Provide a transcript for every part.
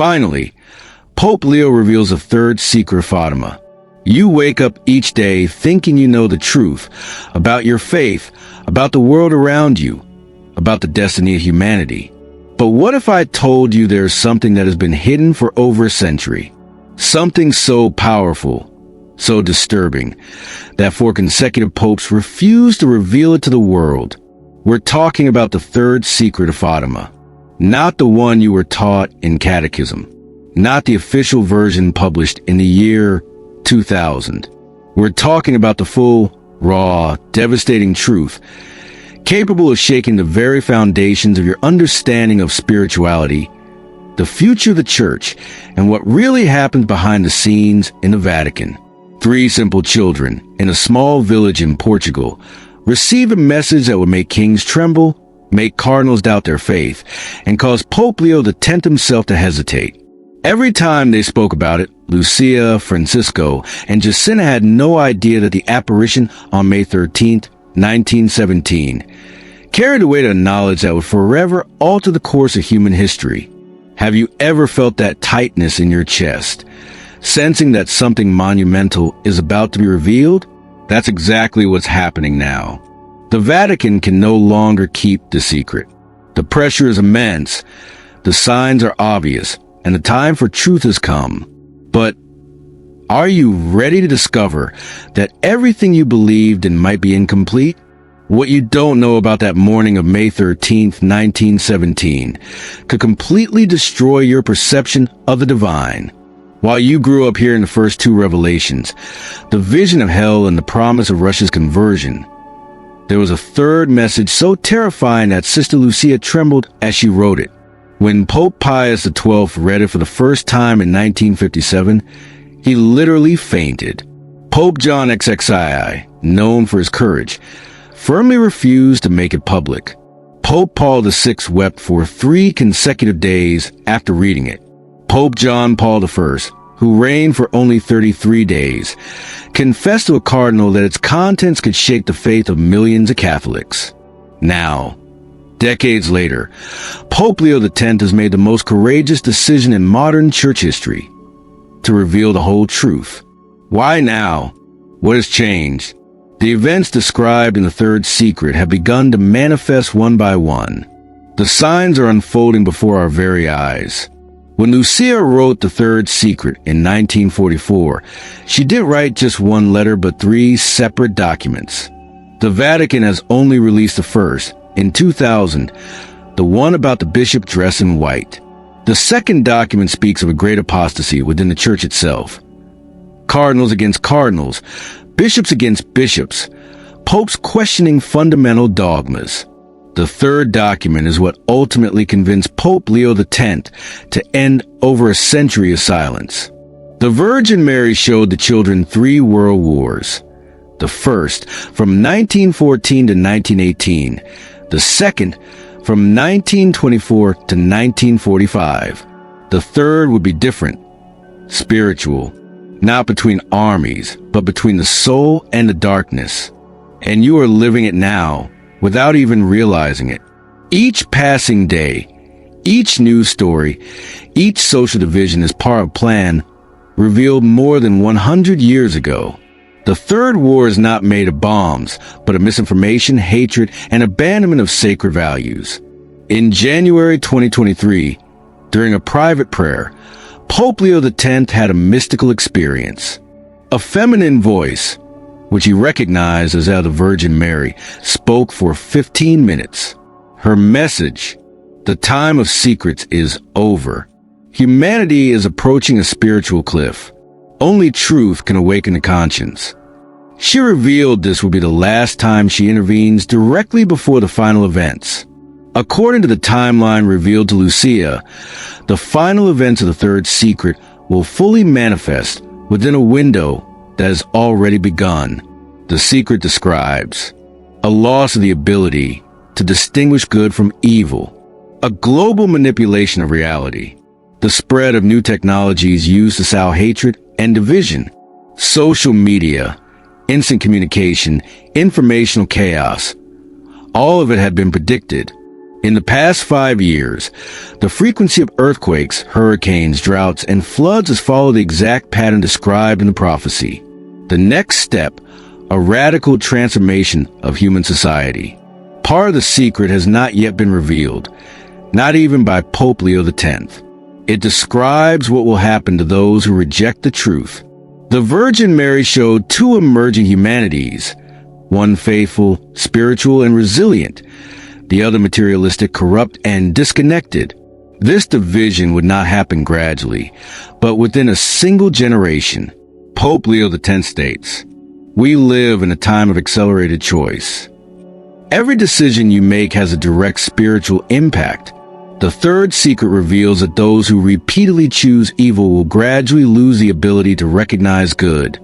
Finally, Pope Leo reveals the third secret of Fatima. You wake up each day thinking you know the truth about your faith, about the world around you, about the destiny of humanity. But what if I told you there's something that has been hidden for over a century? Something so powerful, so disturbing, that 4 consecutive popes refused to reveal it to the world. We're talking about the third secret of Fatima. Not the one you were taught in catechism. Not the official version published in the year 2000. We're talking about the full, raw, devastating truth, capable of shaking the very foundations of your understanding of spirituality, the future of the Church, and what really happens behind the scenes in the Vatican. 3 simple children in a small village in Portugal receive a message that would make kings tremble, make cardinals doubt their faith, and cause Pope Leo X himself to hesitate. Every time they spoke about it, Lucia, Francisco, and Jacinta had no idea that the apparition on May 13th, 1917, carried away to a knowledge that would forever alter the course of human history. Have you ever felt that tightness in your chest, sensing that something monumental is about to be revealed? That's exactly what's happening now. The Vatican can no longer keep the secret. The pressure is immense, the signs are obvious, and the time for truth has come. But are you ready to discover that everything you believed in might be incomplete? What you don't know about that morning of May 13th, 1917, could completely destroy your perception of the divine. While you grew up hearing the first 2 revelations, the vision of hell and the promise of Russia's conversion, there was a third message so terrifying that Sister Lucia trembled as she wrote it. When Pope Pius XII read it for the first time in 1957, he literally fainted. Pope John XXII, known for his courage, firmly refused to make it public. Pope Paul VI wept for 3 consecutive days after reading it. Pope John Paul I, who reigned for only 33 days, confessed to a cardinal that its contents could shake the faith of millions of Catholics. Now, decades later, Pope Leo X has made the most courageous decision in modern church history: to reveal the whole truth. Why now? What has changed? The events described in the third secret have begun to manifest one by one. The signs are unfolding before our very eyes. When Lucia wrote the third secret in 1944, she didn't write just 1 letter but 3 separate documents. The Vatican has only released the first, in 2000, the one about the bishop dressed in white. The second document speaks of a great apostasy within the church itself. Cardinals against cardinals, bishops against bishops, popes questioning fundamental dogmas. The third document is what ultimately convinced Pope Leo X to end over a century of silence. The Virgin Mary showed the children 3 world wars. The first, from 1914 to 1918. The second, from 1924 to 1945. The third would be different, spiritual, not between armies, but between the soul and the darkness. And you are living it now, without even realizing it. Each passing day, each news story, each social division is part of a plan revealed more than 100 years ago. The Third War is not made of bombs, but of misinformation, hatred, and abandonment of sacred values. In January 2023, during a private prayer, Pope Leo X had a mystical experience. A feminine voice, which he recognized as that of the Virgin Mary, spoke for 15 minutes. Her message: the time of secrets is over. Humanity is approaching a spiritual cliff. Only truth can awaken the conscience. She revealed this will be the last time she intervenes directly before the final events. According to the timeline revealed to Lucia, the final events of the third secret will fully manifest within a window that has already begun. The secret describes a loss of the ability to distinguish good from evil, a global manipulation of reality, the spread of new technologies used to sow hatred and division, social media, instant communication, informational chaos. All of it had been predicted. In the past 5 years, the frequency of earthquakes, hurricanes, droughts, and floods has followed the exact pattern described in the prophecy. The next step, a radical transformation of human society. Part of the secret has not yet been revealed, not even by Pope Leo X. It describes what will happen to those who reject the truth. The Virgin Mary showed two emerging humanities, one faithful, spiritual, and resilient, the other materialistic, corrupt, and disconnected. This division would not happen gradually, but within a single generation. Pope Leo X states, "We live in a time of accelerated choice. Every decision you make has a direct spiritual impact. The third secret reveals that those who repeatedly choose evil will gradually lose the ability to recognize good,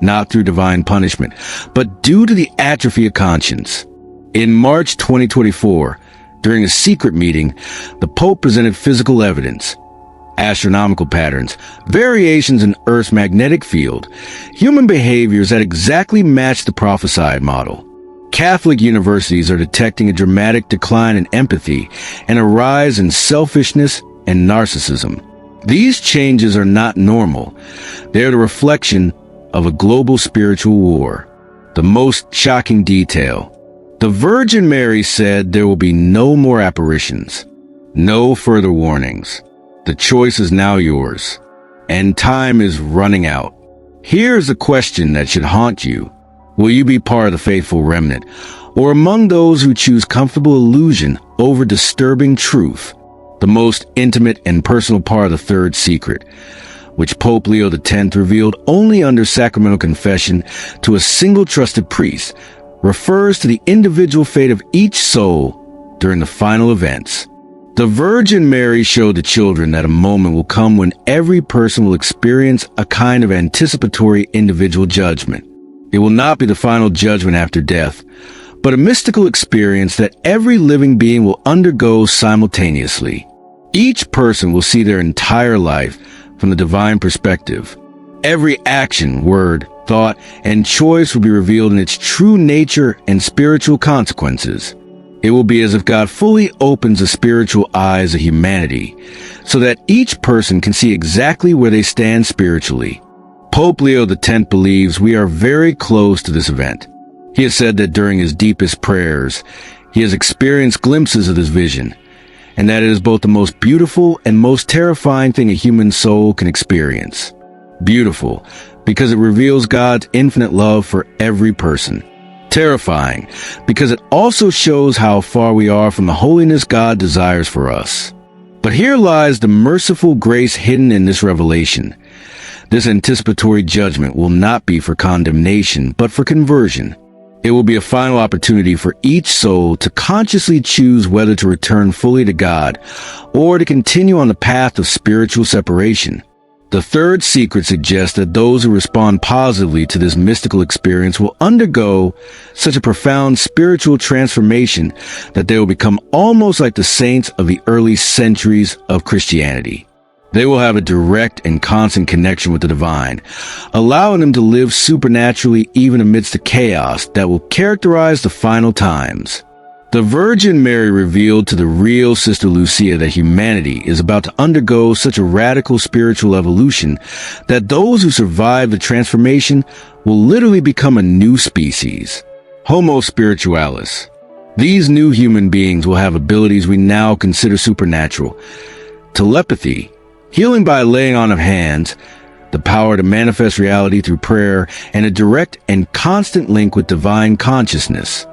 not through divine punishment, but due to the atrophy of conscience." In March 2024, during a secret meeting, the Pope presented physical evidence, astronomical patterns, variations in Earth's magnetic field, human behaviors that exactly match the prophesied model. Catholic universities are detecting a dramatic decline in empathy and a rise in selfishness and narcissism. These changes are not normal. They are the reflection of a global spiritual war. The most shocking detail: the Virgin Mary said there will be no more apparitions, no further warnings. The choice is now yours, and time is running out. Here's a question that should haunt you. Will you be part of the faithful remnant, or among those who choose comfortable illusion over disturbing truth, the most intimate and personal part of the third secret, which Pope Leo X revealed only under sacramental confession to a single trusted priest, refers to the individual fate of each soul during the final events. The Virgin Mary showed the children that a moment will come when every person will experience a kind of anticipatory individual judgment. It will not be the final judgment after death, but a mystical experience that every living being will undergo simultaneously. Each person will see their entire life from the divine perspective. Every action, word, thought, and choice will be revealed in its true nature and spiritual consequences. It will be as if God fully opens the spiritual eyes of humanity, so that each person can see exactly where they stand spiritually. Pope Leo X believes we are very close to this event. He has said that during his deepest prayers, he has experienced glimpses of this vision, and that it is both the most beautiful and most terrifying thing a human soul can experience. Beautiful, because it reveals God's infinite love for every person. Terrifying, because it also shows how far we are from the holiness God desires for us. But here lies the merciful grace hidden in this revelation. This anticipatory judgment will not be for condemnation, but for conversion. It will be a final opportunity for each soul to consciously choose whether to return fully to God or to continue on the path of spiritual separation. The third secret suggests that those who respond positively to this mystical experience will undergo such a profound spiritual transformation that they will become almost like the saints of the early centuries of Christianity. They will have a direct and constant connection with the divine, allowing them to live supernaturally even amidst the chaos that will characterize the final times. The Virgin Mary revealed to the real Sister Lucia that humanity is about to undergo such a radical spiritual evolution that those who survive the transformation will literally become a new species, Homo spiritualis. These new human beings will have abilities we now consider supernatural: telepathy, healing by laying on of hands, the power to manifest reality through prayer, and a direct and constant link with divine consciousness.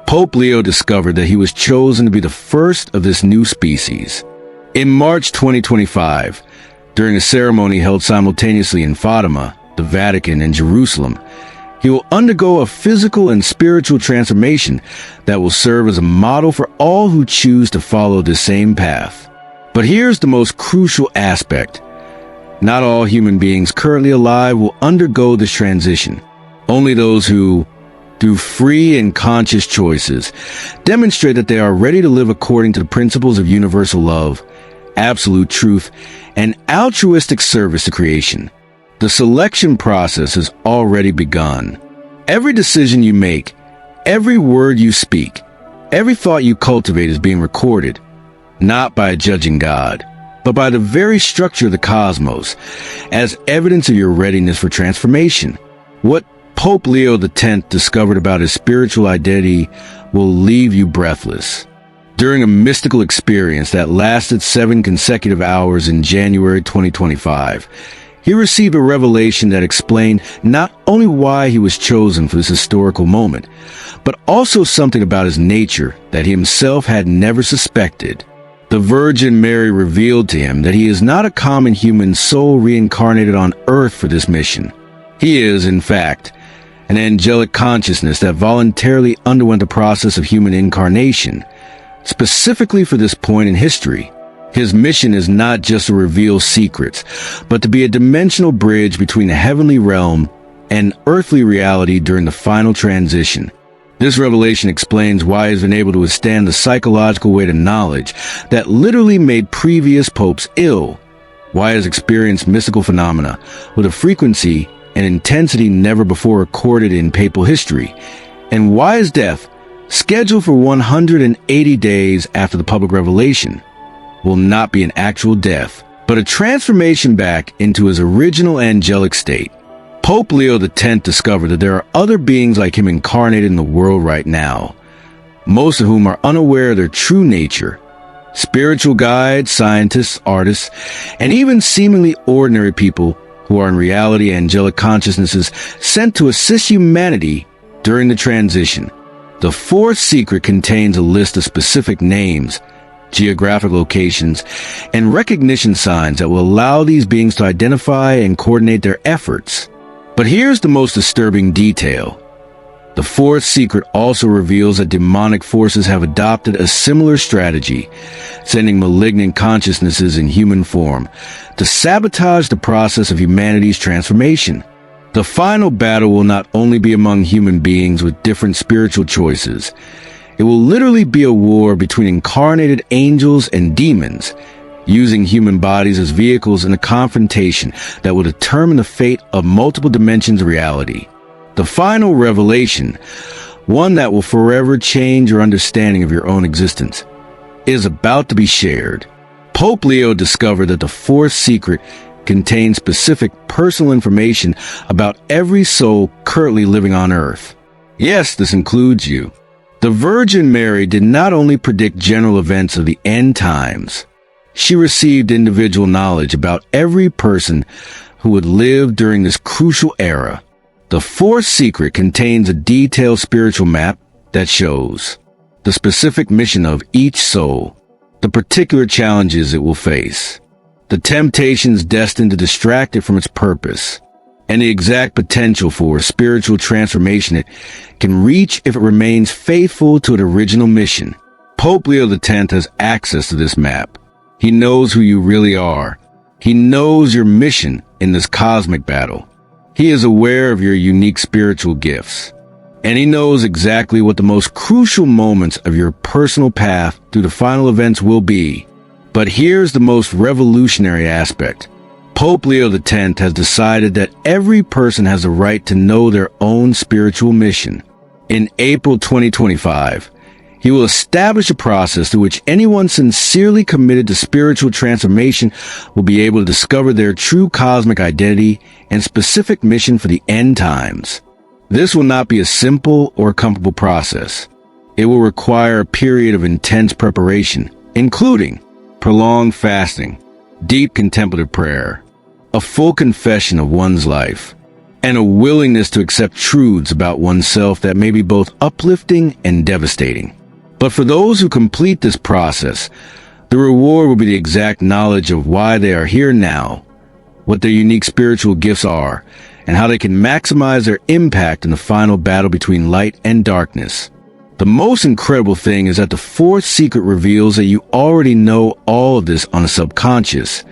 Pope Leo discovered that he was chosen to be the first of this new species. In March 2025, during a ceremony held simultaneously in Fatima, the Vatican, and Jerusalem, he will undergo a physical and spiritual transformation that will serve as a model for all who choose to follow the same path. But here's the most crucial aspect. Not all human beings currently alive will undergo this transition. Only those who, through free and conscious choices, demonstrate that they are ready to live according to the principles of universal love, absolute truth, and altruistic service to creation. The selection process has already begun. Every decision you make, every word you speak, Every thought you cultivate is being recorded, not by a judging God, but by the very structure of the cosmos, as evidence of your readiness for transformation. What Pope Leo X discovered about his spiritual identity will leave you breathless. During a mystical experience that lasted 7 consecutive hours in January 2025, he received a revelation that explained not only why he was chosen for this historical moment, but also something about his nature that he himself had never suspected. The Virgin Mary revealed to him that he is not a common human soul reincarnated on earth for this mission. He is, in fact, an angelic consciousness that voluntarily underwent the process of human incarnation, specifically for this point in history. His mission is not just to reveal secrets, but to be a dimensional bridge between the heavenly realm and earthly reality during the final transition. This revelation explains why he has been able to withstand the psychological weight of knowledge that literally made previous popes ill, why he has experienced mystical phenomena with a frequency and intensity never before recorded in papal history, and why his death, scheduled for 180 days after the public revelation, will not be an actual death, but a transformation back into his original angelic state. Pope Leo X discovered that there are other beings like him incarnated in the world right now, most of whom are unaware of their true nature. Spiritual guides, scientists, artists, and even seemingly ordinary people who are in reality angelic consciousnesses sent to assist humanity during the transition. The fourth secret contains a list of specific names, geographic locations, and recognition signs that will allow these beings to identify and coordinate their efforts. But here's the most disturbing detail. The fourth secret also reveals that demonic forces have adopted a similar strategy, sending malignant consciousnesses in human form to sabotage the process of humanity's transformation. The final battle will not only be among human beings with different spiritual choices. It will literally be a war between incarnated angels and demons, using human bodies as vehicles in a confrontation that will determine the fate of multiple dimensions of reality. The final revelation, one that will forever change your understanding of your own existence, is about to be shared. Pope Leo discovered that the fourth secret contains specific personal information about every soul currently living on earth. Yes, this includes you. The Virgin Mary did not only predict general events of the end times, she received individual knowledge about every person who would live during this crucial era. The fourth secret contains a detailed spiritual map that shows the specific mission of each soul, the particular challenges it will face, the temptations destined to distract it from its purpose, and the exact potential for spiritual transformation it can reach if it remains faithful to its original mission. Pope Leo X has access to this map. He knows who you really are. He knows your mission in this cosmic battle. He is aware of your unique spiritual gifts, and he knows exactly what the most crucial moments of your personal path through the final events will be. But here's the most revolutionary aspect. Pope Leo X has decided that every person has the right to know their own spiritual mission. In April 2025, he will establish a process through which anyone sincerely committed to spiritual transformation will be able to discover their true cosmic identity and specific mission for the end times. This will not be a simple or comfortable process. It will require a period of intense preparation, including prolonged fasting, deep contemplative prayer, a full confession of one's life, and a willingness to accept truths about oneself that may be both uplifting and devastating. But for those who complete this process, the reward will be the exact knowledge of why they are here now, what their unique spiritual gifts are, and how they can maximize their impact in the final battle between light and darkness. The most incredible thing is that the fourth secret reveals that you already know all of this on a subconscious,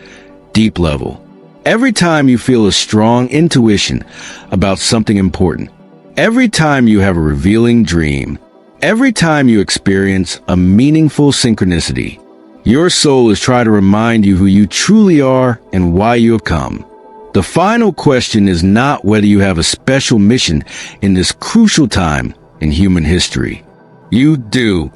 deep level. Every time you feel a strong intuition about something important, every time you have a revealing dream, every time you experience a meaningful synchronicity, your soul is trying to remind you who you truly are and why you have come. The final question is not whether you have a special mission in this crucial time in human history. You do.